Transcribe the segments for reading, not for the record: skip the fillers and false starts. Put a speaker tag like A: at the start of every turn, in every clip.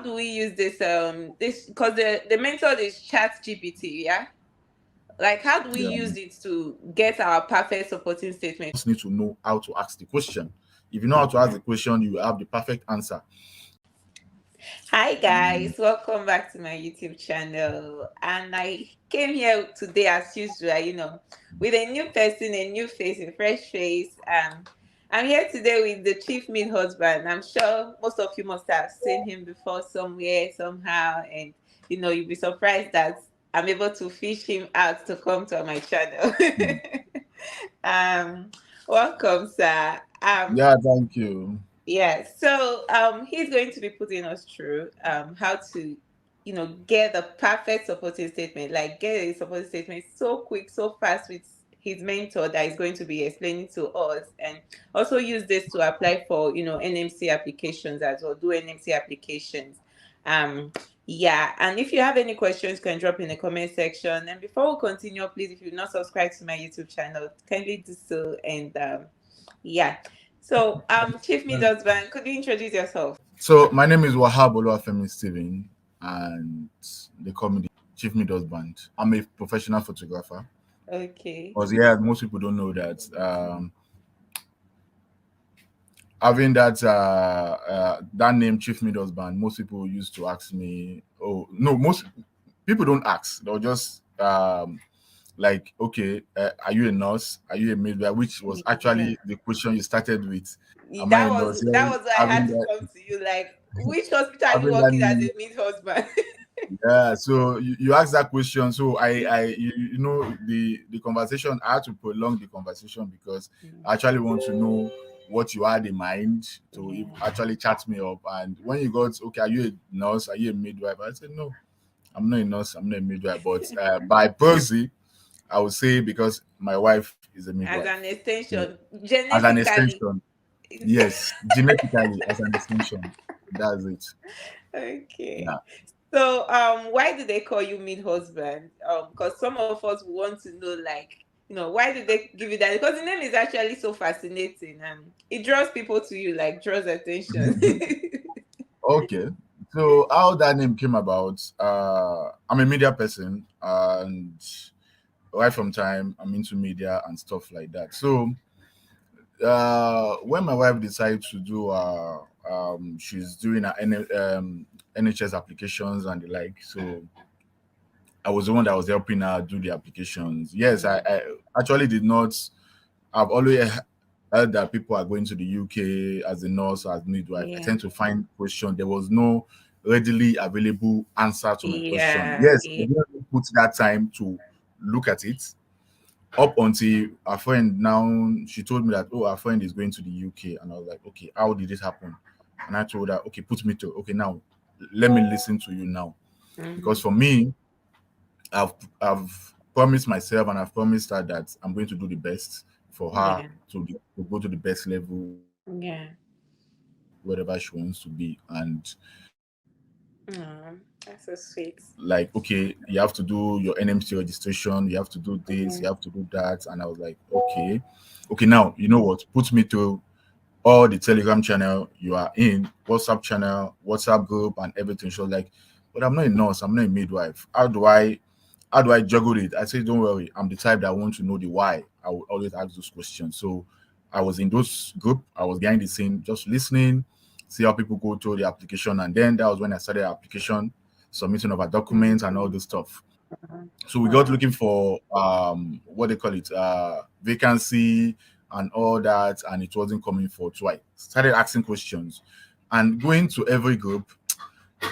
A: how do we use this because the method is Chatgbt, yeah? Like, how do we
B: Yeah.
A: use it to get our perfect supporting statement?
B: Just need to know how to ask the question. If you know how to ask the question, you have the perfect answer.
A: Hi guys, welcome back to my YouTube channel. And I came here today as usual, with a new person, a new face, a fresh face. I'm here today with the chief meat husband. I'm sure most of you must have seen him before somewhere, somehow, and you'll be surprised that I'm able to fish him out to come to my channel. um, welcome, sir.
B: Yeah, thank you.
A: Yeah, so he's going to be putting us through how to, get the perfect supporting statement, like get a supporting statement so quick, so fast with his mentor that is going to be explaining to us, and also use this to apply for NMC applications as well, do NMC applications. Yeah, and if you have any questions, you can drop in the comment section. And before we continue, please, if you've not subscribed to my YouTube channel, kindly do so. And yeah. So, Chief Middlesbrough, could you introduce yourself?
B: So my name is Wahab Oluwafemi Steven, and they call me the Chief Midos Band. I'm a professional photographer.
A: Okay.
B: Because yeah, most people don't know that. Having that name, Chief Midos Band, most people used to ask me. Oh no, most people don't ask. They'll just like, okay, are you a nurse? Are you a midwife? Which was
A: Yeah.
B: actually the question you started with. Am I a
A: That
B: nurse?
A: was
B: Yeah,
A: that was why I had
B: having
A: to
B: that,
A: come to you. Like, which hospital are you
B: having that
A: working as
B: name.
A: a mid husband?
B: Yeah, so you asked that question. So you know, the conversation. I had to prolong the conversation because I actually want to know what you had in mind to
A: Yeah.
B: actually chat me up. And when you got, okay, are you a nurse? Are you a midwife? I said no, I'm not a nurse. I'm not a midwife. But by proxy, I would say because my wife is a
A: As
B: midwife.
A: an
B: So
A: extension,
B: as an
A: genetically.
B: extension, yes, genetically as an extension, that's it.
A: Okay.
B: Yeah.
A: So, why do they call you mid husband? Because some of us want to know, like, why do they give you that? Because the name is actually so fascinating, and it draws people to you, like draws attention.
B: Okay. So how that name came about, I'm a media person, and right from time I'm into media and stuff like that. So when my wife decided to do she's doing her NHS applications and the like. So I was the one that was helping her do the applications. Yes, I actually did not. I've always heard that people are going to the UK as a nurse or as midwife. I
A: Yeah,
B: tend to find question. There was no readily available answer to my question.
A: yeah,
B: Yes, I
A: yeah.
B: didn't put that time to look at it up until our friend now she told me that, oh, our friend is going to the UK, and I was like, okay, how did it happen? And I told her, okay, put me to, okay, now let me listen to you now,
A: Mm-hmm.
B: because for me, I've promised myself and I've promised her that I'm going to do the best for her
A: Yeah,
B: to go to the best level, wherever
A: yeah.
B: she wants to be. And
A: Oh, that's so sweet.
B: like, okay, you have to do your NMC registration, you have to do this,
A: Yeah.
B: you have to do that. And I was like, okay, now you know what? Put me to all the Telegram channel you are in, WhatsApp channel, WhatsApp group, and everything. She was like, but I'm not a nurse, I'm not a midwife. How do I juggle it? I said, don't worry, I'm the type that want to know the why. I will always ask those questions. So I was in those group, I was behind the scene, just listening, see how people go through the application. And then that was when I started application, submitting of our documents and all
A: Mm-hmm.
B: this stuff. So we got
A: Wow.
B: looking for what they call it, vacancy and all that, and it wasn't coming forward. So I started asking questions and going to every group.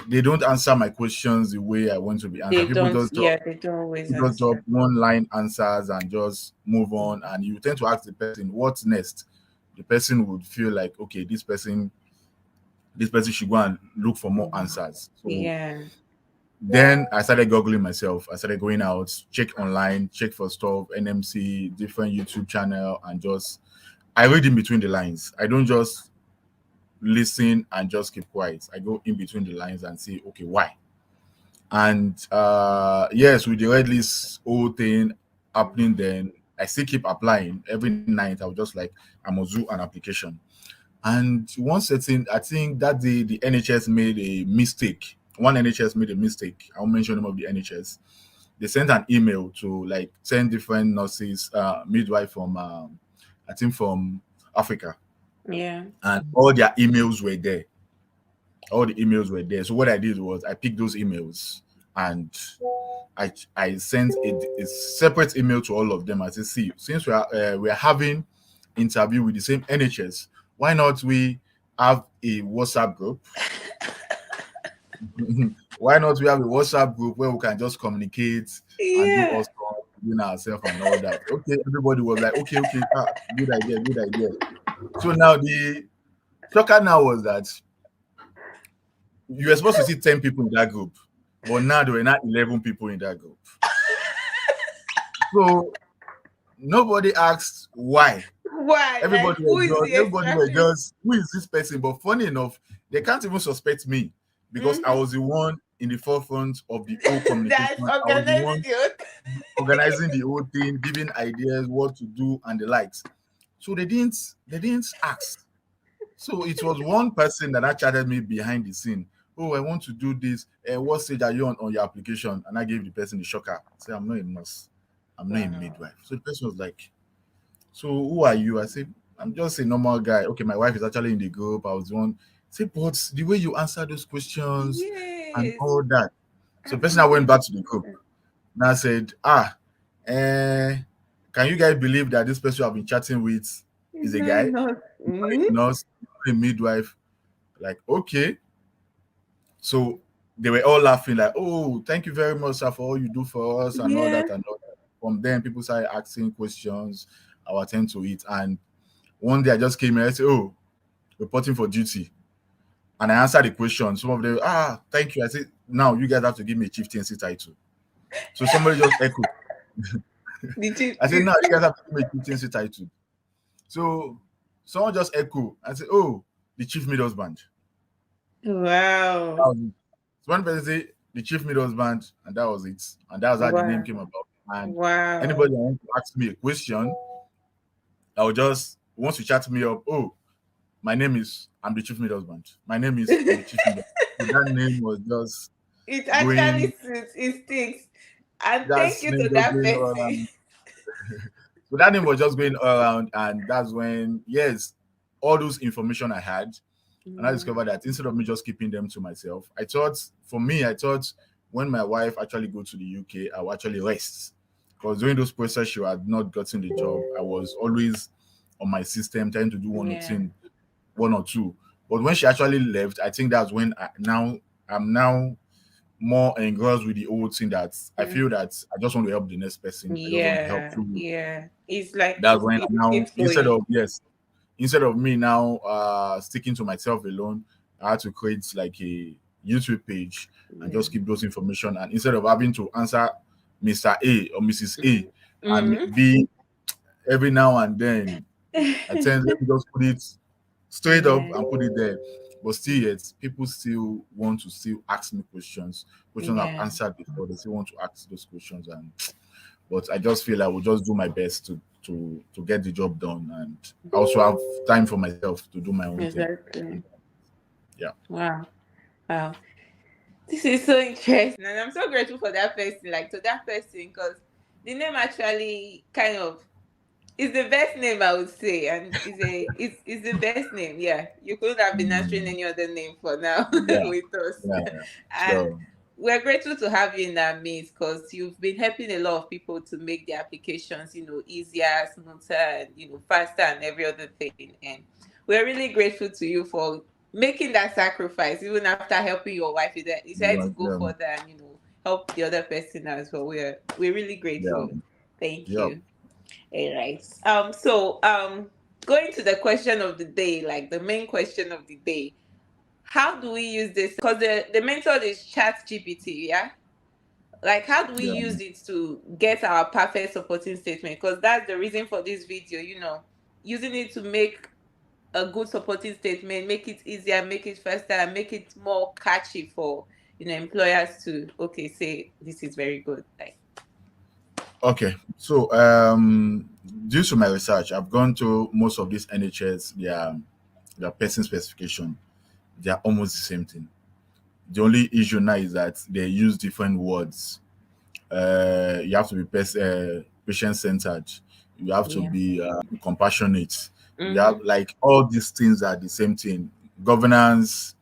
B: They don't answer my questions the way I want to be answered.
A: They don't, yeah, they don't always
B: People just drop
A: answer.
B: one line answers and just move on. And you tend to ask the person, what's next? The person would feel like, okay, this person should go and look for more
A: Mhm.
B: answers. So
A: Yeah.
B: then I started googling myself. I started going out, check online, check for stuff, NMC, different YouTube channel, and just I read in between the lines. I don't just listen and just keep quiet. I go in between the lines and see, okay, why? And yes, with the red list whole thing happening, then I still keep applying. Every night I was just like, I must do an application. And one certain, I think that the NHS made a mistake. One NHS made a mistake. I'll mention the name of the NHS. They sent an email to like 10 different nurses, midwife from, I think from Africa,
A: Yeah.
B: and all their emails were there. All the emails were there. So what I did was I picked those emails and I sent a separate email to all of them. I said, see, since we are having interview with the same NHS, why not we have a WhatsApp group? Why not we have a WhatsApp group where we can just communicate and do
A: Yeah.
B: us within ourselves and all that? Okay, everybody was like, okay, okay, good idea, good idea. So now the shocker now was that you were supposed to see 10 people in that group, but now there were not 11 people in that group. So nobody asked why.
A: Why? Like, who is the
B: Everybody
A: extra
B: were
A: fish?
B: just, who is this person? But funny enough, they can't even suspect me because I
A: Mm-hmm.
B: was the one in the forefront of the whole communication.
A: That's
B: I was the
A: organizing
B: one
A: the whole
B: organizing the whole thing, giving ideas, what to do, and the likes. So they didn't ask. So it was one person that chatted me behind the scene. Oh, I want to do this. What stage are you on your application? And I gave the person the shocker. I said, I'm not a nurse. I'm not a
A: Wow.
B: midwife. So the person was like, so who are you? I said, I'm just a normal guy. Okay, my wife is actually in the group. I was the one. Say, but the way you answer those questions and
A: Yes.
B: all that. So the person I went back
A: Appreciate
B: to the group and I said, eh, can you guys believe that this person I've been chatting with
A: it's
B: is a
A: not
B: guy,
A: enough.
B: not
A: Mm-hmm.
B: a nurse, not a midwife? Like, okay. So they were all laughing, like, oh, thank you very much, sir, for all you do for us and all
A: Yeah.
B: that and all that. From then, people started asking questions. I will attend to it. And one day I just came here and I said, oh, reporting for duty. And I answered the question. Some of them, thank you. I said, now you guys have to give me a chieftaincy title. So somebody just echoed.
A: Did you?
B: I said, now you guys have to give me a chieftaincy title. So someone just echoed and said, oh, the chief mid husband.
A: Wow.
B: So one person say the chief mid husband, and that was it. And that was how the name
A: Wow.
B: came about. And
A: Wow.
B: anybody that wants to ask me a question, I will just once you chat me up, oh, my name is I'm the chief mid husband. My name is I'm the chief mid husband. So that name was just
A: It
B: going
A: actually suits. It sticks. And thank
B: that's
A: you
B: name
A: to
B: just
A: that
B: going all
A: person.
B: around. So that name was just going all around, and that's when yes, all those information I had, and I
A: Mm,
B: discovered that instead of me just keeping them to myself, I thought when my wife actually go to the UK, I will actually rest. Because during those process, she had not gotten the job. I was always on my system trying to do
A: yeah.
B: one or two. But when she actually left, I think that's when I'm now more engrossed with the old thing that I
A: Mm,
B: feel that I just want to help the next person. I just want to help
A: yeah.
B: through.
A: Yeah. It's like
B: That's when
A: it
B: I'm now
A: keeps going.
B: instead of me now sticking to myself alone, I had to create like a YouTube page and
A: Yeah.
B: just keep those information. And instead of having to answer Mr. A or Mrs. A
A: Mm.
B: and
A: Mm.
B: B every now and then, I tend let me just put it straight up
A: Yeah.
B: and put it there. But still yet, people still want to still ask me questions. Questions I've
A: Yeah.
B: answered before. They still want to ask those questions, and but I just feel I will just do my best to get the job done, and I also have time for myself to do my own thing.
A: Exactly.
B: Yeah,
A: Wow. Wow. This is so interesting, and I'm so grateful for that person. Like to that person, because the name actually kind of is the best name I would say, and is the best name. Yeah, you couldn't have been answering
B: mm,
A: any other name for now
B: yeah,
A: with us,
B: yeah.
A: and
B: So
A: we're grateful to have you in our midst because you've been helping a lot of people to make their applications, easier, smoother, and faster, and every other thing. And we're really grateful to you for making that sacrifice, even after helping your wife. You decided to go
B: yeah,
A: further and help the other person as well. We're really
B: yeah,
A: grateful. Thank
B: yeah,
A: you. All right. Going to the question of the day, like the main question of the day, how do we use this? Because the method is Chatgpt, yeah. Like, how do we
B: yeah.
A: use it to get our perfect supporting statement? Because that's the reason for this video. Using it to make a good supporting statement, make it easier, make it faster, and make it more catchy for employers to say this is very good. Like,
B: Okay, so due to my research, I've gone to most of these NHS. Yeah, their person specification, they are almost the same thing. The only issue now is that they use different words. You have to be patient centered. You have to
A: Yeah.
B: be compassionate. You have
A: Mm-hmm.
B: like all these things are the same thing. Governance,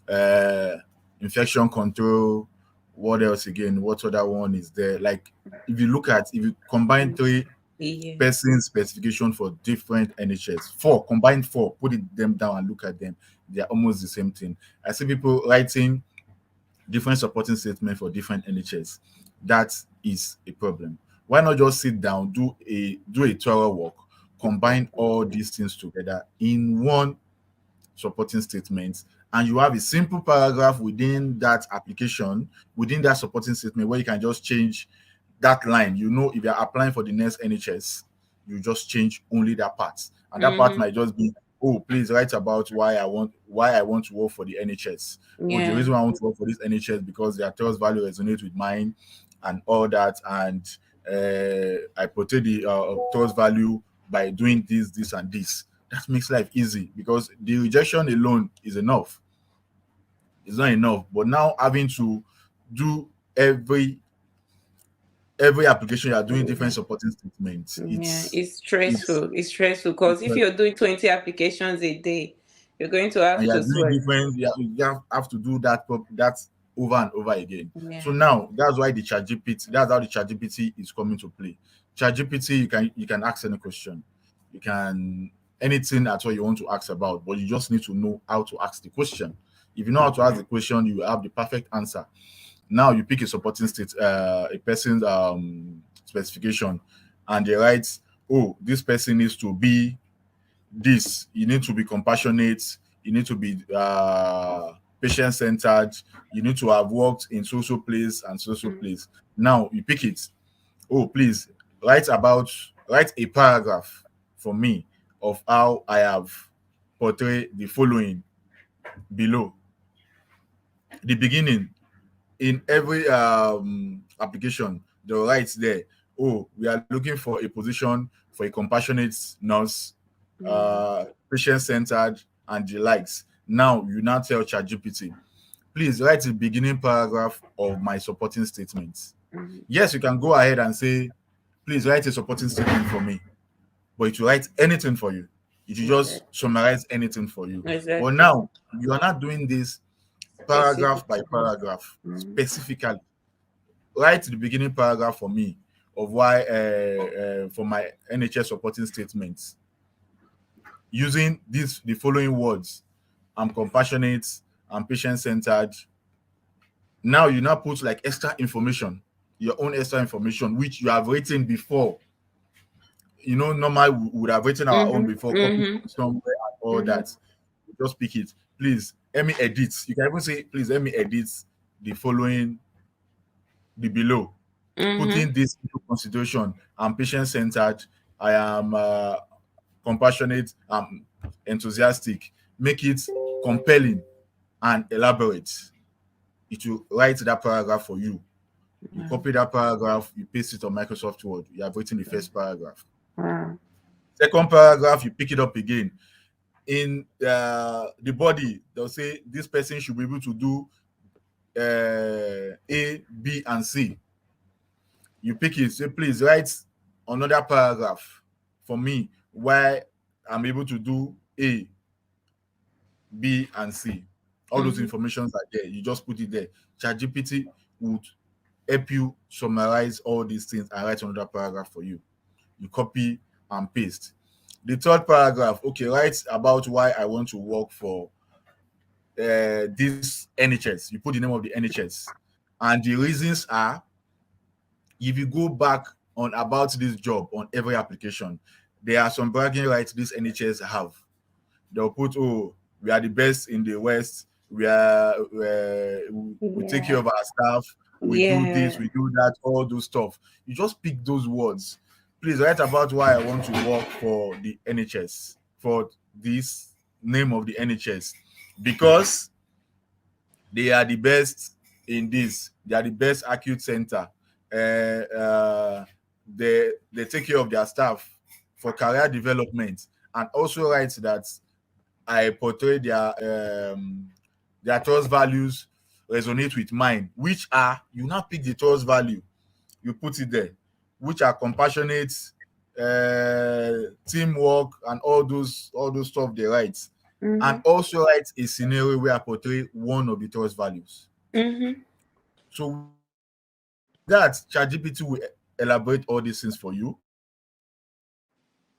B: uh, infection control. What else again? What other one is there? Like if you combine three
A: Yeah.
B: person specification for different NHS, four combined four, put them down and look at them. They are almost the same thing. I see people writing different supporting statement for different NHS. That is a problem. Why not just sit down, do a thorough work, combine all these things together in one supporting statement, and you have a simple paragraph within that application, within that supporting statement, where you can just change that line. If you're applying for the next NHS, you just change only that part, and that part
A: Mm-hmm.
B: might just be, oh, please write about why I want to work for the NHS. Oh, the
A: Yeah.
B: reason why I want to work for this NHS because their trust value resonates with mine, and all that. And I portray the trust value by doing this, and this. That makes life easy because the rejection alone is enough. It's not enough. But now having to do every application, you are doing different
A: Yeah.
B: supporting statements.
A: Yeah.
B: It's
A: It's
B: it's
A: stressful. It's stressful because if
B: it's
A: you're doing 20 applications a day, you're going to
B: and
A: have
B: you're
A: to
B: doing
A: sweat.
B: different, you have to do that over and over again. So
A: Yeah.
B: now that's why the ChatGPT, that's how the ChatGPT is coming to play. ChatGPT, you can ask any question, you can anything at all you want to ask about, but you just need to know how to ask the question. If you know how to ask the question, you have the perfect answer. Now you pick a supporting state, a person's specification, and they write, oh, this person needs to be this. You need to be compassionate. You need to be patient centered. You need to have worked in social place and social
A: Mm.
B: place. Now you pick it. Oh, please write a paragraph for me of how I have portrayed the following below. The beginning, in every application, they'll write there, oh, we are looking for a position for a compassionate nurse,
A: Mm.
B: patient centered, and the likes. Now, you now tell ChatGPT, please write the beginning paragraph of my supporting statements.
A: Mm.
B: Yes, you can go ahead and say, please write a supporting statement for me, but it will write anything for you. It will just
A: Exactly.
B: summarize anything for you. But
A: Exactly.
B: now, you are not doing this paragraph by
A: Specifically.
B: paragraph
A: Mm.
B: specifically. Write the beginning paragraph for me of why for my NHS supporting statements using the following words: I'm compassionate, I'm patient centered. Now you now put like extra information, your own extra information, which you have written before. Normal we would have written our own
A: Mm-hmm.
B: before, copy
A: Mm-hmm.
B: from somewhere and all
A: Mm-hmm.
B: that. Just pick it. Please let me edit. You can even say, please let me edit the following, the below.
A: Mm-hmm.
B: Putting this into consideration, I'm patient centered, I am compassionate, I'm enthusiastic. Make it compelling and elaborate. It will write that paragraph for you. You
A: Wow.
B: copy that paragraph, you paste it on Microsoft Word. You have written the first paragraph.
A: Wow.
B: Second paragraph, you pick it up again. In the body, they'll say this person should be able to do A, B, and C. You pick it, say, please write another paragraph for me why I'm able to do A, B, and C. All those
A: Mm-hmm.
B: informations are there. You just put it there. ChatGPT would help you summarize all these things and write another paragraph for you. You copy and paste. The third paragraph, okay, write about why I want to work for this NHS. You put the name of the NHS. And the reasons are, if you go back on about this job on every application, there are some bragging rights this NHS have. They'll put, oh, we are the best in the West. We take care
A: Yeah.
B: of our staff. We do this,
A: Yeah.
B: we do that, all those stuff. You just pick those words. Please write about why I want to work for the NHS, for this name of the NHS, because they are the best in this. They are the best acute center. They take care of their staff for career development, and also write that I portray their trust values resonate with mine, which are, you now pick the trust value, you put it there, which are compassionate, teamwork, and all those stuff they write, and
A: Mhm.
B: also write a scenario where I portray one of the trust values.
A: Mhm.
B: So with that, ChatGPT will elaborate all these things for you. It will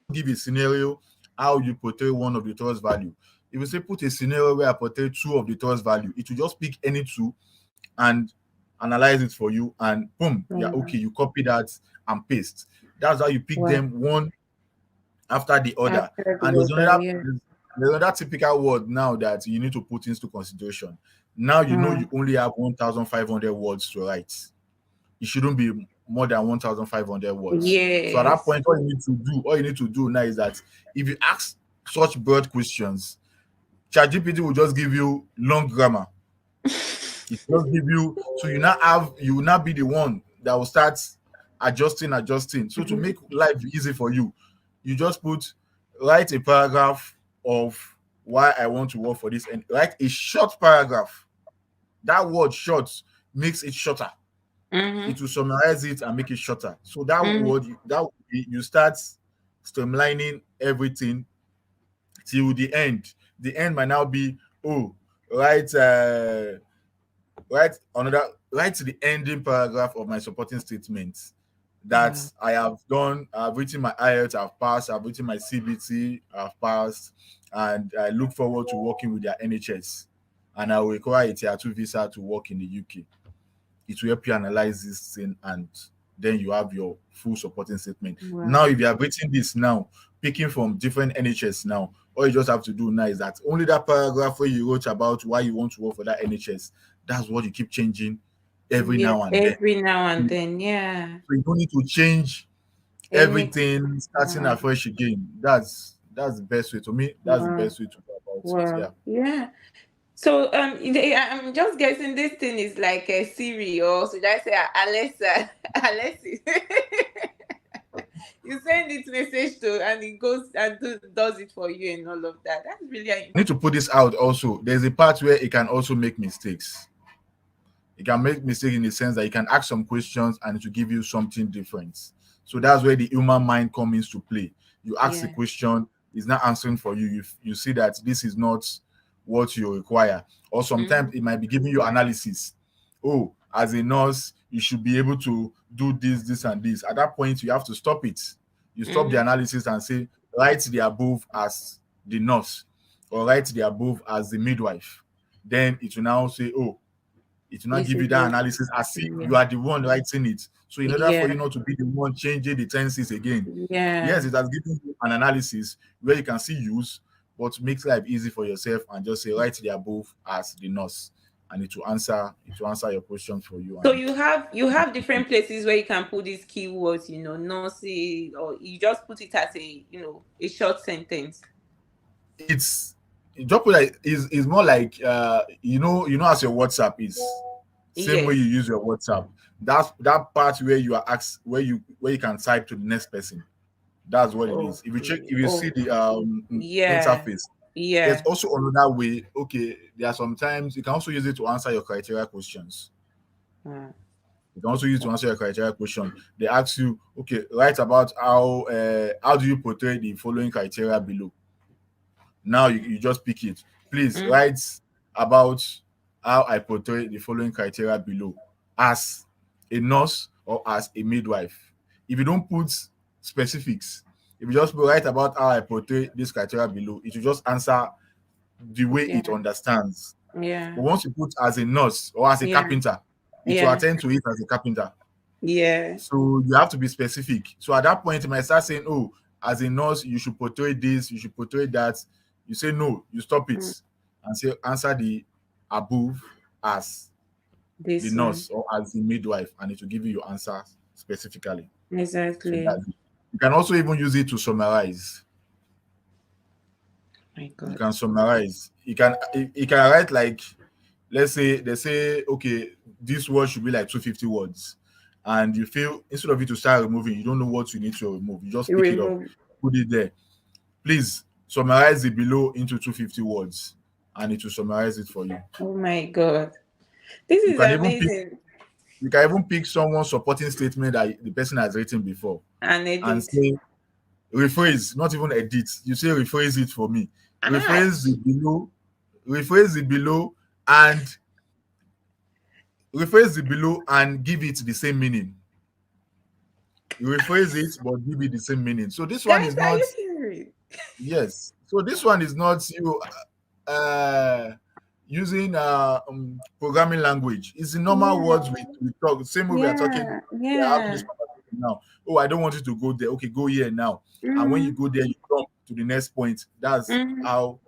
B: now give a scenario how you portray one of the trust value. If you say put a scenario where I portray two of the trust value, it will just pick any two and analyze it for you, and boom, yeah,
A: Wow.
B: okay, you copy that and paste. That's how you pick
A: Wow.
B: them one after the other.
A: After
B: And
A: the other, yeah.
B: there's another typical word now that you need to put into consideration. Now you know
A: Mm.
B: you only have 1,500 words to write. It shouldn't be more than 1,500 words. So at that
A: Yes.
B: point, all you need to do now is that if you ask such broad questions, ChatGPT will just give you long grammar. It will give you, so you will now be the one that will start adjusting. So to
A: Mhm.
B: make life easy for you, you just write a paragraph of why I want to work for this, and write a short paragraph. That word short makes it shorter. It
A: Mhm.
B: will summarize it and make it shorter. So that
A: Mhm.
B: word, you start streamlining everything till the end. The end might now be, oh, write write the ending paragraph of my supporting statement that
A: Wow.
B: I have done. I've written my IELTS, I've passed. I've written my CBT, I've passed, and I look forward to working with their NHS. And I will require a tier 2 visa to work in the UK. It will help you analyze this thing, and then you have your full supporting statement. Now,
A: Wow.
B: if you are writing this now, picking from different NHS now, all you just have to do now is that only that paragraph where you wrote about why you want to work for that NHS, that's what you keep changing every
A: Yes.
B: now and then.
A: Every now
B: So
A: and then, yeah.
B: you don't need to change
A: Anything.
B: everything starting
A: Wow.
B: afresh again. That's the best way to me. That's the
A: Wow.
B: best way to go about it. Yeah.
A: Wow. Yeah. So I'm just guessing this thing is like a Siri, or should I say Alexa? Alexa. You send it message to, and it goes and does it for you and all of that. That's really
B: I need to put this out also. There's a part where it can also make mistakes. You can make mistake in the sense that you can ask some questions and it will give you something different. So that's where the human mind comes into play. You ask a
A: yeah.
B: question, it's not answering for you. You see that this is not what you require. Or sometimes
A: Mm-hmm.
B: it might be giving you analysis. Oh, as a nurse, you should be able to do this, and this. At that point, you have to stop it. You stop the
A: Mm-hmm.
B: analysis and say, write the above as the nurse, or write the above as the midwife. Then it will now say, oh, it will not
A: This
B: give you
A: is
B: that
A: what.
B: analysis as if
A: Yeah.
B: you are the one writing it. So in order for
A: Yeah.
B: you not to be the one changing the tenses again, yes,
A: Yeah.
B: it has given you an analysis where you can see use, but makes life easy for yourself and just say write the above as the nurse, and it will answer your question for you.
A: So
B: And
A: you have different places where you can put these keywords, nurses, or you just put it as a short sentence.
B: it's drop like is more like as your WhatsApp is. Same way
A: Yes.
B: you use your WhatsApp. That part where you are asked where you can type to the next person. That's what it is. If
A: Okay.
B: you see
A: Oh,
B: the
A: yeah.
B: interface, there's
A: Yeah.
B: also another way. Okay, there are sometimes you can also use it to answer your criteria questions.
A: Uh,
B: You can also use it to answer your criteria question. They ask you, okay, write about how do you portray the following criteria below. Now you just pick it. Please
A: mm,
B: write about how I portray the following criteria below as a nurse or as a midwife. If you don't put specifics, if you just write about how I portray this criteria below, it will just answer the way it
A: yeah.
B: understands.
A: Yeah.
B: But once you put as a nurse or as a
A: Yeah.
B: carpenter, it will
A: Yeah.
B: attend to it as a carpenter.
A: Yeah.
B: So you have to be specific. So at that point, you might start saying, "Oh, as a nurse, you should portray this, you should portray that." You say no, you stop it,
A: Mm,
B: and say answer the above as the
A: this one.
B: nurse or as the midwife, and it will give you your answer specifically. So
A: Exactly.
B: that's it. You can also even use it to summarize.
A: My
B: You
A: God.
B: can summarize. You can write like, let's say they say, okay, this word should be like 250 words, and you feel instead of you to start removing, you don't know what you need to remove. You just
A: You
B: pick it up,
A: remove.
B: put it there. Please summarize the below into 250 words, and it will summarize it for you.
A: Oh my God. This
B: You
A: is
B: can even pick
A: amazing.
B: you can even pick someone's supporting statement that the person has written before
A: And
B: and
A: edit.
B: say rephrase, not even edit. You say rephrase it for me.
A: Ah,
B: Rephrase the below, rephrase the below, and rephrase the below and give it the same meaning. You rephrase it but give it the same meaning. So this one
A: guys,
B: is
A: are
B: not
A: you hearing?
B: yes. So this one is not you uh using programming language. It's the normal words
A: Yeah,
B: we talk. Same way we are talking,
A: yeah,
B: we are having this
A: yeah.
B: conversation now. Oh, I don't want you to go there. Okay, go here now. And when you
A: Mm-hmm.
B: go there, you jump to the next point. That's
A: Mm-hmm.
B: how.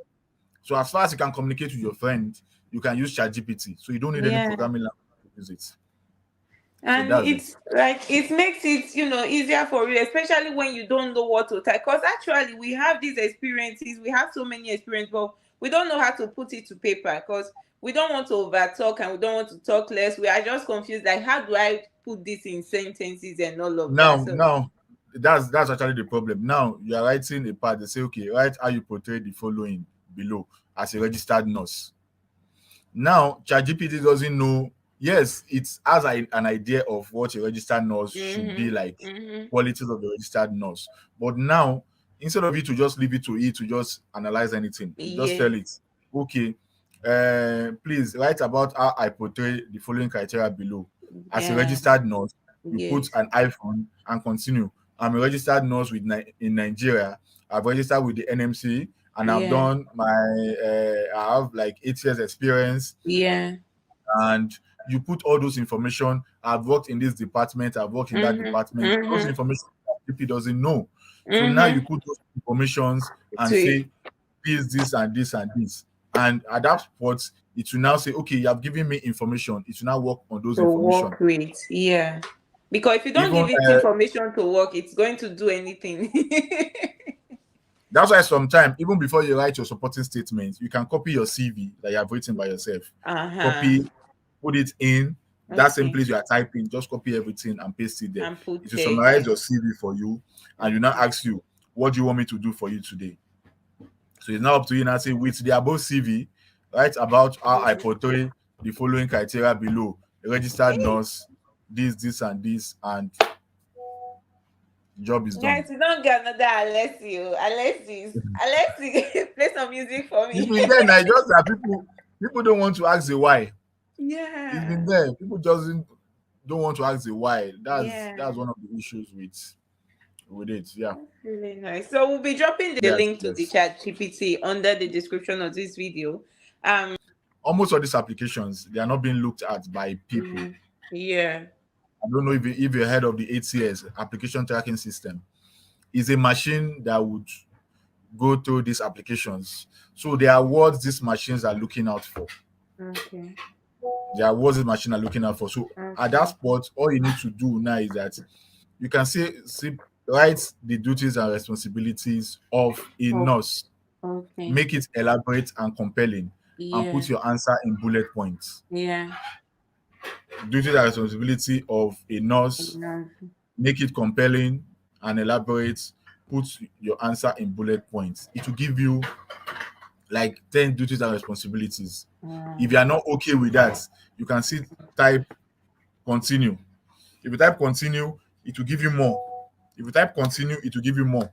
B: So as far as you can communicate with your friend, you can use ChatGPT. So you don't need any
A: Yeah.
B: programming language to use it. So
A: And
B: that's it.
A: it's like it makes it, easier for you, especially when you don't know what to type. Because actually, we have these experiences, we have so many experiences, but we don't know how to put it to paper because we don't want to over talk and we don't want to talk less. We are just confused, like, how do I put this in sentences and all of that?
B: Now,
A: So,
B: now that's actually the problem. Now you are writing a part. They say, okay, write how you portray the following below as a registered nurse. Now, ChatGPT doesn't know. Yes, it has an idea of what a registered nurse should be
A: mm-hmm,
B: like,
A: mm-hmm.
B: qualities of a registered nurse. But now, instead of you to just leave it to it to just analyze anything, you just tell
A: Yes,
B: it, okay, please write about how I portray the following criteria below. As a
A: yeah,
B: registered nurse, you put
A: yes,
B: an iPhone and continue. I'm a registered nurse in Nigeria. I've registered with the NMC and I've
A: yeah,
B: done I have like 8 years experience,
A: yeah,
B: and you put all those information. I've worked in this department, I've worked in that
A: mm-hmm,
B: department. Those
A: mm-hmm,
B: information that people doesn't know. So now you
A: mm-hmm.
B: put those informations and
A: To
B: say this and this and this. And at that point, it will now say, okay, you have given me information. It will now work on those information.
A: work with, yeah. Because if you don't
B: Even
A: give it information to work, it's going to do anything.
B: that's why sometimes, even before you write your supporting statement, you can copy your CV that you have written by yourself.
A: Uh-huh.
B: Copy, put it in that same
A: Okay.
B: place you are typing, just copy everything and paste it there.
A: And put
B: It will
A: there,
B: summarize
A: yeah.
B: your CV for you, and you now
A: Okay.
B: ask you, what do you want me to do for you today? So it's now up to you now say, with the above CV, write about how I
A: Mhm.
B: portray the following criteria below. A registered nurse, and this, and the job is done.
A: Guys, you don't get another Alessio. Alessio, play some music for
B: It's
A: me.
B: been there now, just that people don't want to ask the why. It's been
A: Yeah.
B: there. People just don't want to ask the why.
A: Yeah.
B: That's one of the issues with it. Yeah.
A: That's really nice. So we'll be dropping the
B: Yes,
A: link to the
B: yes.
A: chat GPT under the description of this video. Um,
B: Almost all these applications, they are not being looked at by people.
A: mhm. Yeah.
B: I don't know if you're heard of the ATS, application tracking system. It's a machine that would go through these applications. So there are words these machines are looking out for.
A: Okay.
B: There are words these machines are looking out for. So at that
A: Okay.
B: spot, all you need to do now is that you can see write the duties and responsibilities of a
A: Oh,
B: nurse,
A: okay.
B: make it elaborate and compelling, and
A: Yeah.
B: put your answer in bullet points.
A: Yeah.
B: Duties and responsibility of a nurse,
A: Mhm.
B: make it compelling and elaborate, put your answer in bullet points. It will give you like 10 duties and responsibilities. If you
A: Mm.
B: are not okay with that, you can see type continue. If you type continue, it will give you more. If you type continue, it will give you more.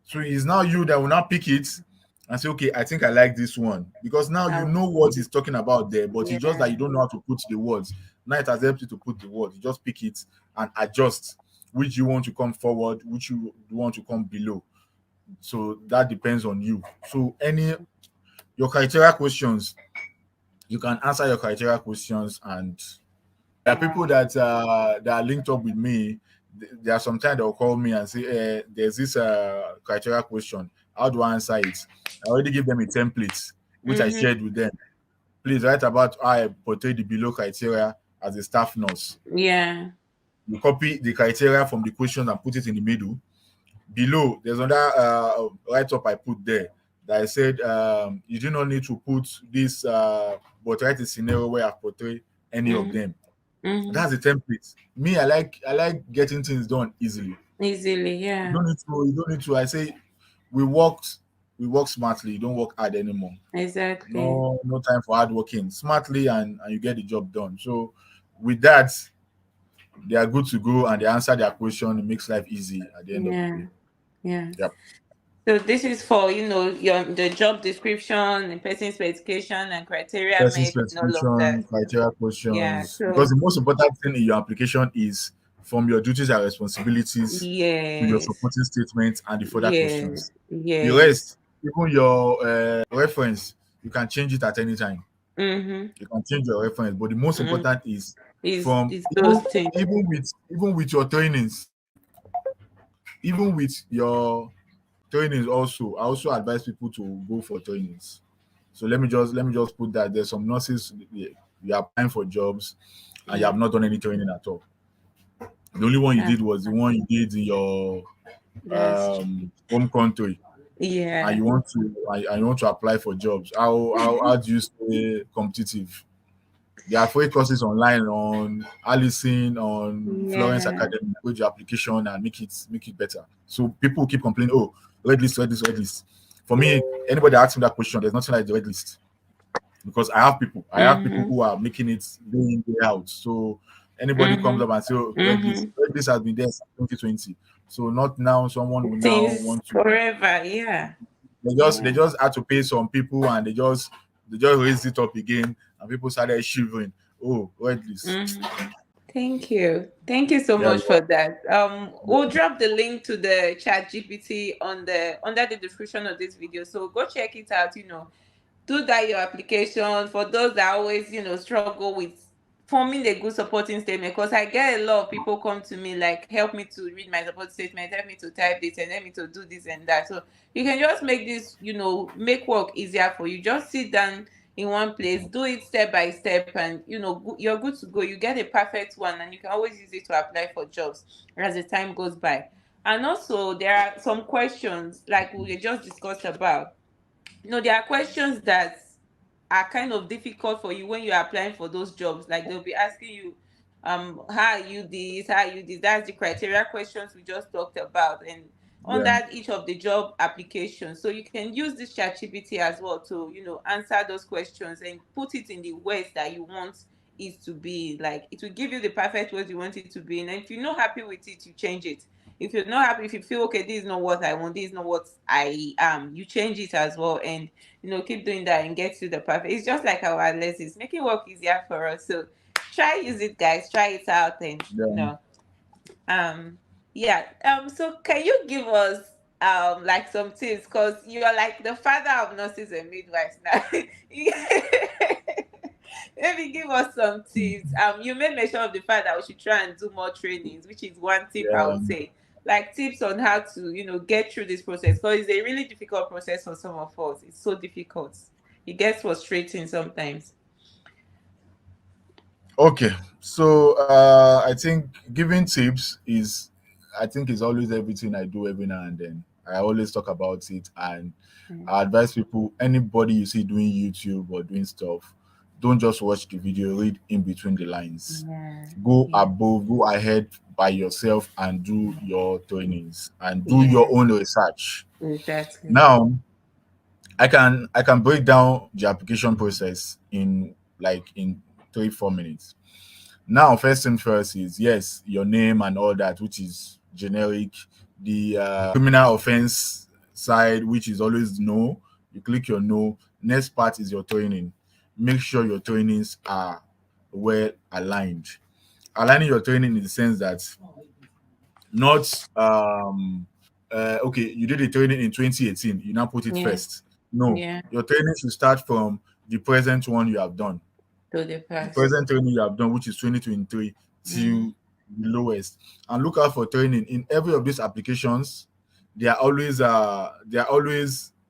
B: So it's now you that will now pick it and say, okay, I think I like this one. Because now you know what
A: Okay.
B: he's talking about there, but it's just that you
A: Yeah.
B: don't know how to put the words. Now it has helped you to put the words. You just pick it and adjust which you want to come forward, which you want to come below. So that depends on you. So any your criteria questions, you can answer your criteria questions, and there are people
A: Wow.
B: that are linked up with me. There are sometimes they'll call me and say, "There's this criteria question. How do I answer it?" I already give them a template which I
A: Mm-hmm.
B: shared with them. Please write about how I portray the below criteria as a staff nurse.
A: Yeah.
B: You copy the criteria from the questions and put it in the middle. Below, there's another write up I put there that I said you do not need to put this, but write a scenario where I portray any of
A: Mm-hmm.
B: them.
A: Mm-hmm.
B: That's the template. Me, I like getting things done easily.
A: Easily.
B: You
A: Yeah.
B: don't need to. You don't need to. I say we worked. we work smartly. You don't work hard anymore.
A: Exactly.
B: No time for hard working. Smartly, and you get the job done. So with that, they are good to go and they answer their question. It makes life easy at the end of the
A: Yeah.
B: day.
A: Yeah.
B: Yep.
A: So this is for, your the job description, the person specification and criteria
B: Person
A: met and all of that.
B: specification, criteria
A: Yeah.
B: questions. Because
A: So
B: the most important thing in your application is from your duties and responsibilities to your
A: yes.
B: supporting statement and the further
A: Yes.
B: questions. The
A: Yes.
B: rest, even your reference, you can change it at any time.
A: Mm-hmm.
B: You can change your reference, but the most
A: Mm.
B: important is from
A: Is those things.
B: even with your trainings, even with your trainings also, I also advise people to go for trainings. So let me just put that there's some nurses you are applying for jobs and you
A: Yeah.
B: have not done any training at all. The only one you
A: That's
B: did was the one you did in your
A: that's
B: home country, and
A: yeah.
B: you want to apply for jobs. How do you stay competitive? There are free courses online on Allison, on Florence
A: Yeah.
B: Academy. Go to your application and make it better. So people keep complaining, oh, red list, red list, red list. For me, anybody that asks me that question, there's nothing like the red list because I have people
A: Mm-hmm.
B: who are making it day in, day out. So anybody comes
A: Mm-hmm.
B: up and say, oh,
A: Mm-hmm.
B: red list has been there since 2020. So not now someone will now
A: Since
B: want to.
A: forever, yeah.
B: They
A: Yeah.
B: just had to pay some people and they just raised it up again and people started shivering. Oh, red list.
A: Mm-hmm. Thank you. Thank you so
B: Yeah,
A: much for that. We'll drop the link to the chat GPT on the under the description of this video. So go check it out, do that your application for those that always struggle with forming a good supporting statement, because I get a lot of people come to me like, help me to read my support statement, help me to type this and help me to do this and that. So you can just make this, make work easier for you. Just sit down in one place, do it step by step, and you're good to go. You get a perfect one and you can always use it to apply for jobs as the time goes by. And also there are some questions like we just discussed about. There are questions that are kind of difficult for you when you're applying for those jobs. Like they'll be asking you, how are you this, how are you this? That's the criteria questions we just talked about, and
B: yeah,
A: under each of the job applications. So you can use this ChatGPT as well to, answer those questions and put it in the words that you want it to be. Like it will give you the perfect words you want it to be. And if you're not happy with it, you change it. If you're not happy, if you feel okay, this is not what I want, this is not what I am, you change it as well. And keep doing that and get to the perfect. It's just like our lessons, making work easier for us. So try use it, guys. Try it out, and
B: yeah.
A: um, yeah. So can you give us like some tips? Because you're like the father of nurses and midwives now. Maybe give us some tips. You made mention of the fact that we should try and do more trainings, which is one tip I
B: Yeah.
A: would say. Like tips on how to, get through this process, because it's a really difficult process for some of us. It's so difficult. It gets frustrating sometimes.
B: Okay. So I think giving tips I think is always everything I do every now and then. I always talk about it and
A: Mm.
B: I advise people, anybody you see doing YouTube or doing stuff, don't just watch the video, read in between the lines.
A: Yeah, yeah,
B: Go ahead by yourself and do your trainings and do your
A: yeah,
B: own research.
A: exactly.
B: Now, I can break down the application process in 3 4 minutes. Now, first thing first is yes, your name and all that, which is generic. The criminal offense side, which is always no. You click your no. Next part is your training. Make sure your trainings are well aligned. Aligning your training in the sense that not okay, you did the training in 2018, you now put it
A: Yeah,
B: first. No,
A: yeah,
B: your training should start from the present one you have done,
A: to the
B: the
A: past.
B: present training you have done, which is 2023,
A: Mm-hmm.
B: till the lowest, and look out for training in every of these applications. There are always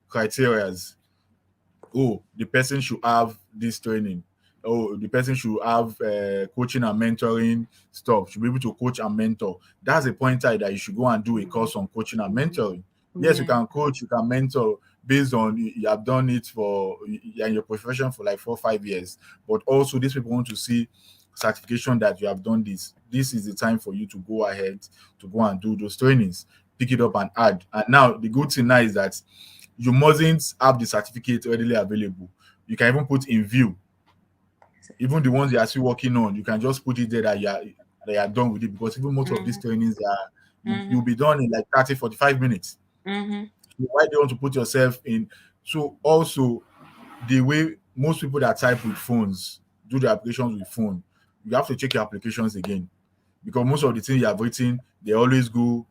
B: criterias. Oh, the person should have this training. Oh, the person should have coaching and mentoring stuff, should be able to coach and mentor. That's a pointer that you should go and do a course on coaching and mentoring. Yes, you
A: Yeah,
B: can coach, you can mentor based on you have done it for you're in your profession for like 4 5 years, but also these people want to see certification that you have done this. This is the time for you to go ahead to go and do those trainings, pick it up and add. And now the good thing now is that You mustn't have the certificate readily available. You can even put in view. Even the ones you are still working on, you can just put it there that you are done with it, because even most of these
A: Mhm.
B: trainings are you'll
A: Mhm.
B: be done in like 30, 45 minutes.
A: Mhm.
B: So why do you want to put yourself in? So also, the way most people that type with phones do the applications with phone, you have to check your applications again, because most of the things you have written, they always go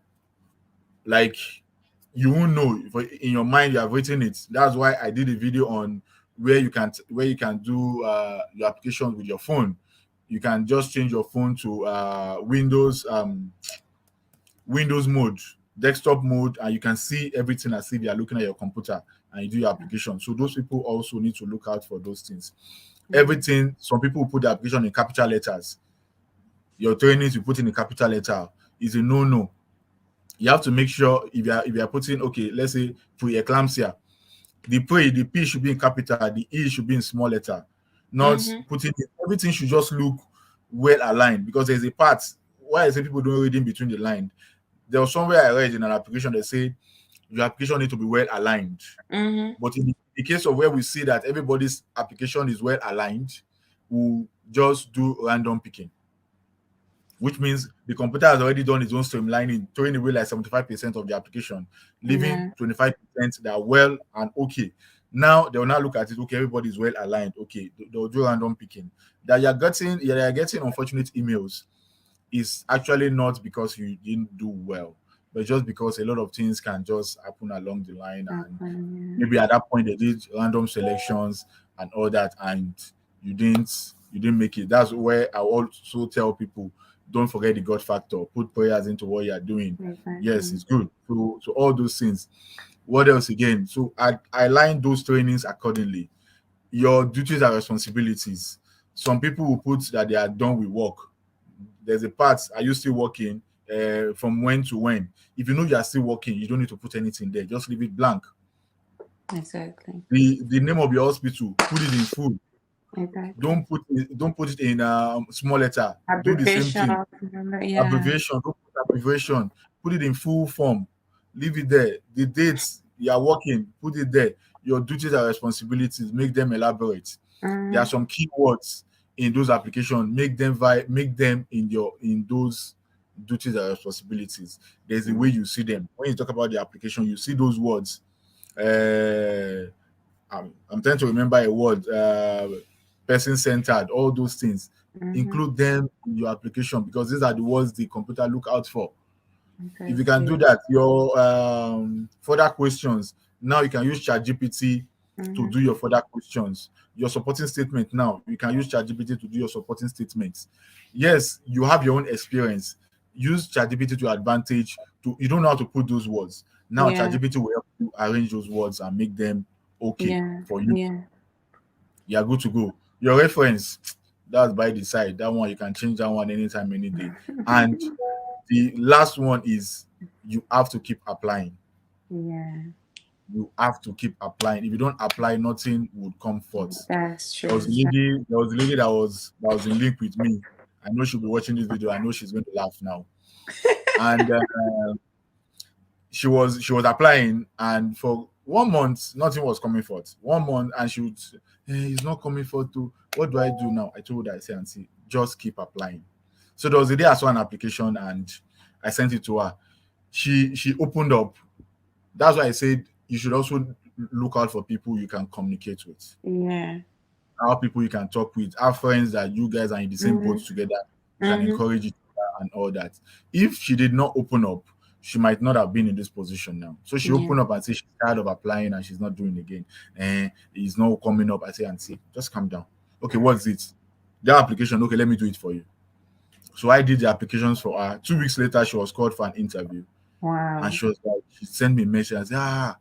B: like, you won't know if in your mind you have written it. That's why I did a video on where you can do your applications with your phone. You can just change your phone to Windows mode, desktop mode, and you can see everything as if you are looking at your computer and you do your application. So those people also need to look out for those things.
A: Mhm.
B: Everything, some people put the application in capital letters. Your trainings you put in a capital letter is a no-no. You have to make sure if you are putting, okay, let's say preeclampsia, the P should be in capital, the E should be in small letter, not
A: Mhm.
B: putting it, everything should just look well aligned, because there's a part why I say people don't read in between the line. There was somewhere I read in an application that said your application need to be well aligned.
A: Mhm.
B: But in the case of where we see that everybody's application is well aligned, we'll just do random picking, which means the computer has already done its own streamlining, throwing away like 75% of the application, leaving
A: Yeah.
B: 25% that are well and okay. Now they will now look at it, okay, everybody is well aligned. Okay, they'll do random picking. That you're getting unfortunate emails is actually not because you didn't do well, but just because a lot of things can just happen along the line, and
A: Okay.
B: maybe at that point they did random selections and all that, and you didn't make it. That's where I also tell people, don't forget the God factor. Put prayers into what you are doing.
A: Yeah.
B: Yes,
A: Exactly.
B: it's good. So all those things. What else again? So I line those trainings accordingly. Your duties and responsibilities. Some people will put that they are done with work. There's a part, are you still working? From when to when? If you know you are still working, you don't need to put anything there. Just leave it blank.
A: Exactly.
B: The name of your hospital, put it in full.
A: Exactly.
B: Don't put it in small letter. Do the same
A: Abbreviation.
B: thing.
A: Yeah.
B: Abbreviation, don't put abbreviation. Put it in full form. Leave it there. The dates you are working, put it there. Your duties and responsibilities, make them elaborate. There are
A: Mhm.
B: some keywords in those applications. Make them in those duties and responsibilities. There's a way
A: Mhm.
B: you see them. When you talk about the application, you see those words. Uh, I'm trying to remember a word, person centered, all those things.
A: Mhm.
B: Include them in your application, because these are the words the computer look out for. If you can do
A: Exactly.
B: that, your further questions, now you can use ChatGPT to
A: Mhm.
B: do your further questions. Your supporting statement, now you can use ChatGPT to do your supporting statements. Yes, you have your own experience. Use ChatGPT to your advantage. You don't know how to put those words. Now
A: Yeah.
B: ChatGPT will help you arrange those words and make them okay
A: Yeah.
B: for you.
A: Yeah.
B: You are good to go. Your reference, that's by the side. That one you can change that one anytime, any day. And the last one is you have to keep applying.
A: Yeah.
B: You have to keep applying. If you don't apply, nothing would come forth.
A: That's
B: There was
A: true.
B: a lady, there was a lady that was in link with me. I know she'll be watching this video. I know she's going to laugh now. And she was applying, and for 1 month nothing was coming forth. 1 month, and she would say, hey, it's not coming forth too. What do I do now? I told her, I said, and see, just keep applying. So there was a day I saw an application and I sent it to her. She opened up. That's why I said you should also look out for people you can communicate with,
A: Yeah.
B: how people you can talk with, our friends that you guys are in the same boat
A: Mhm.
B: together. You can
A: Mhm.
B: encourage each other and all that. If she did not open up, she might not have been in this position now. So she
A: Yeah.
B: opened up and said she's tired of applying and she's not doing it again. And it's not coming up. I say, Auntie, just calm down. Okay, what's it? The application. Okay, let me do it for you. So I did the applications for her. 2 weeks later, she was called for an interview. And
A: Wow.
B: she was like, she sent me a message and said,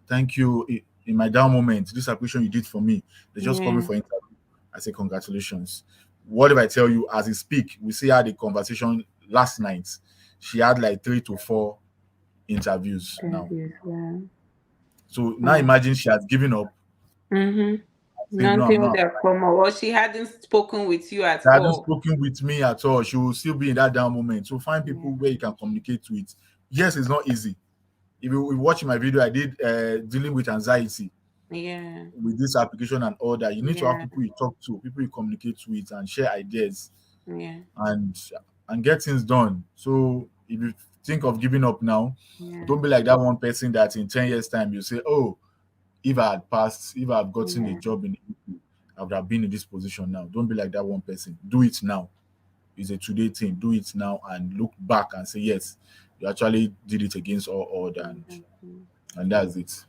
B: thank you. In my down moment, this application you did for me, they just called me
A: Yeah.
B: for interview. I say, congratulations. What if I tell you, as we speak, we see had a conversation last night. She had like 3 to 4 interviews now.
A: Interviews. Wow.
B: So now
A: Wow.
B: imagine she has given up
A: Mhm.
B: and said, no, I'm
A: Nothing would
B: not.
A: have come up. Well, she hadn't spoken with you at
B: She hasn't
A: all.
B: spoken with me at all. She will still be in that down moment. So find
A: Yeah.
B: people where you can communicate with. Yes, it's not easy. if you watch my video, I did dealing with anxiety
A: Yeah.
B: with this application and all that. You need to have
A: Yeah.
B: people you talk to, people you communicate with, and share ideas
A: Yeah.
B: and get things done. So if you think of giving up now,
A: Yeah.
B: don't be like that one person that in 10 years' time you say, "Oh, if I had passed, if I had gotten a
A: Yeah.
B: job in the UK, I would have been in this position now." Don't be like that one person. Do it now. It's a today thing. Do it now and look back and say, yes, you actually did it against all odds,
A: Mhm.
B: and that's it.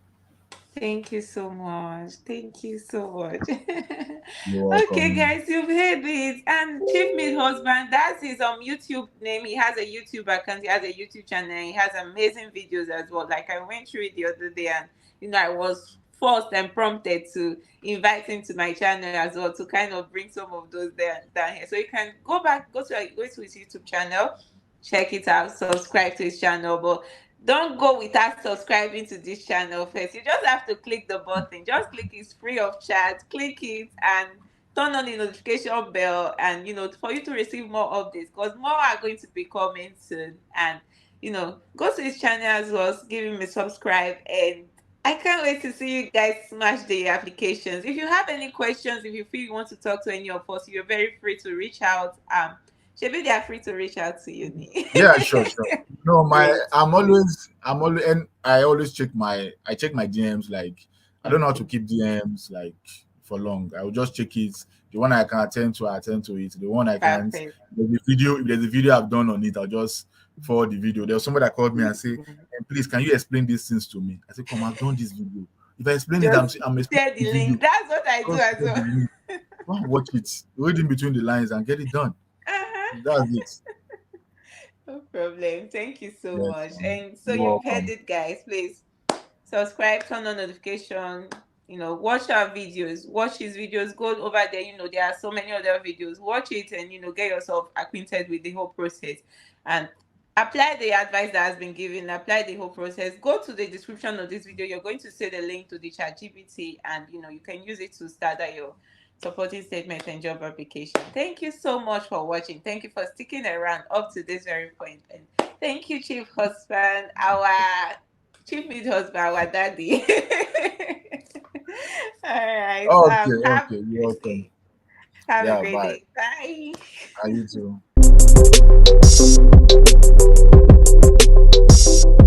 A: Thank you so much. Thank you so much.
B: You're
A: Okay,
B: welcome.
A: guys, you've heard it. And Chief Meat Husband, that's his YouTube name. He has a YouTube account, he has a YouTube channel, he has amazing videos as well. Like I went through it the other day, and I was forced and prompted to invite him to my channel as well to kind of bring some of those there down here. So you can go to his YouTube channel, check it out, subscribe to his channel. But don't go without subscribing to this channel first. You just have to click the button. Just click, it's free of charge. Click it and turn on the notification bell, and for you to receive more updates, because more are going to be coming soon. And go to his channel as well, give him a subscribe, and I can't wait to see you guys smash the applications. If you have any questions, if you feel you want to talk to any of us, you're very free to reach out. Shebi, they are free to reach out to you.
B: Yeah, sure, sure. No,
A: Great.
B: I'm always, and I always check my DMs. Like, I don't know how to
A: Okay.
B: keep DMs like for long. I will just check it. The one I can attend to, I attend to it. The one I can't,
A: Perfect.
B: if there's a video I've done on it, I'll just forward the video. There was somebody that called me and say, please, can you explain these things to me? I said, come, I've done this video. If I explain it,
A: Just
B: I'm explaining
A: share
B: the
A: the
B: video.
A: link. That's what I do
B: Just
A: as
B: share the
A: well.
B: link. Go and watch it. Read in between the lines and get it done.
A: Uh-huh.
B: That's it.
A: No problem. Thank you so
B: Yes,
A: much. And so
B: you're
A: you've heard
B: welcome.
A: it, guys. Please subscribe, turn on notification. Watch our videos. Watch his videos. Go over there. There are so many other videos. Watch it and get yourself acquainted with the whole process. And apply the advice that has been given. Apply the whole process. Go to the description of this video. You're going to see the link to the Chatgbt, and you can use it to start your supporting statement and job application. Thank you so much for watching. Thank you for sticking around up to this very point. And thank you, Chief Husband, our Chief Mid Husband, our daddy. All right.
B: Okay,
A: Have
B: okay,
A: a
B: you're
A: great
B: welcome.
A: day. Have a
B: Yeah,
A: great
B: bye.
A: day. Bye.
B: Are you too?